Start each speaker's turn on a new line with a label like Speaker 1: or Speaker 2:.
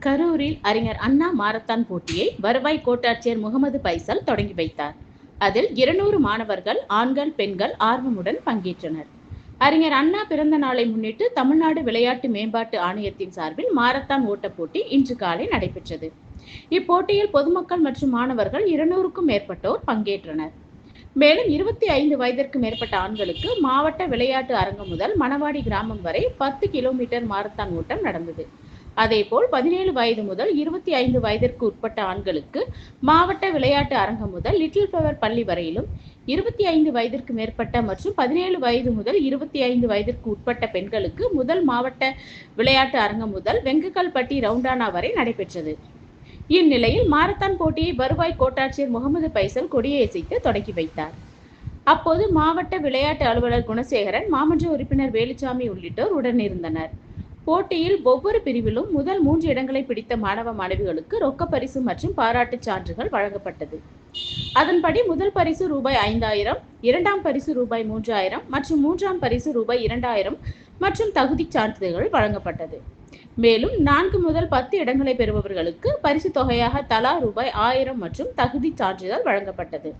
Speaker 1: கரூரில் அறிஞர் அண்ணா மாரத்தான் போட்டியை வருவாய் கோட்டாட்சியர் முகமது பைசல் தொடங்கி வைத்தார். அதில் 200 மாணவர்கள், ஆண்கள், பெண்கள் ஆர்வமுடன் பங்கேற்றனர். அறிஞர் அண்ணா பிறந்த நாளை முன்னிட்டு தமிழ்நாடு விளையாட்டு மேம்பாட்டு ஆணையத்தின் சார்பில் மாரத்தான் ஓட்டப் போட்டி இன்று காலை நடைபெற்றது. இப்போட்டியில் பொதுமக்கள் மற்றும் மாணவர்கள் 200க்கும் மேற்பட்டோர் பங்கேற்றனர். மேலும் 25 வயதிற்கு மேற்பட்ட ஆண்களுக்கு மாவட்ட விளையாட்டு அரங்கம் முதல் மணவாடி கிராமம் வரை 10 கிலோமீட்டர் மாரத்தான் ஓட்டம் நடந்தது. அதேபோல் 17 வயது முதல் 25 வயதிற்கு உட்பட்ட ஆண்களுக்கு மாவட்ட விளையாட்டு அரங்கம் முதல் லிட்டில் ஃப்ளவர் பள்ளி வரையிலும், 25 வயதிற்கு மேற்பட்ட மற்றும் 17 வயது முதல் 25 வயதிற்கு உட்பட்ட பெண்களுக்கு முதல் மாவட்ட விளையாட்டு அரங்கம் முதல் வெங்கக்கல்பட்டி ரவுண்டானா வரை நடைபெற்றது. இந்நிலையில் மாரத்தான் போட்டியை வருவாய் கோட்டாட்சியர் முகமது பைசல் கொடியசைத்து தொடங்கி வைத்தார். அப்போது மாவட்ட விளையாட்டு அலுவலர் குணசேகரன், மாமன்ற உறுப்பினர் வேலுச்சாமி உள்ளிட்டோர் உடனிருந்தனர். போட்டியில் ஒவ்வொரு பிரிவிலும் முதல் 3 இடங்களை பிடித்த மாணவ மாணவிகளுக்கு ரொக்க பரிசு மற்றும் பாராட்டுச் சான்றுகள் வழங்கப்பட்டது. அதன்படி முதல் பரிசு ரூபாய் 5000, இரண்டாம் பரிசு ரூபாய் 3000 மற்றும் மூன்றாம் பரிசு ரூபாய் 2000 மற்றும் தகுதி சான்றிதழ்கள் வழங்கப்பட்டது. மேலும் 4 முதல் 10 இடங்களை பெறுபவர்களுக்கு பரிசு தொகையாக தலா ரூபாய் 1000 மற்றும் தகுதி சான்றிதழ் வழங்கப்பட்டது.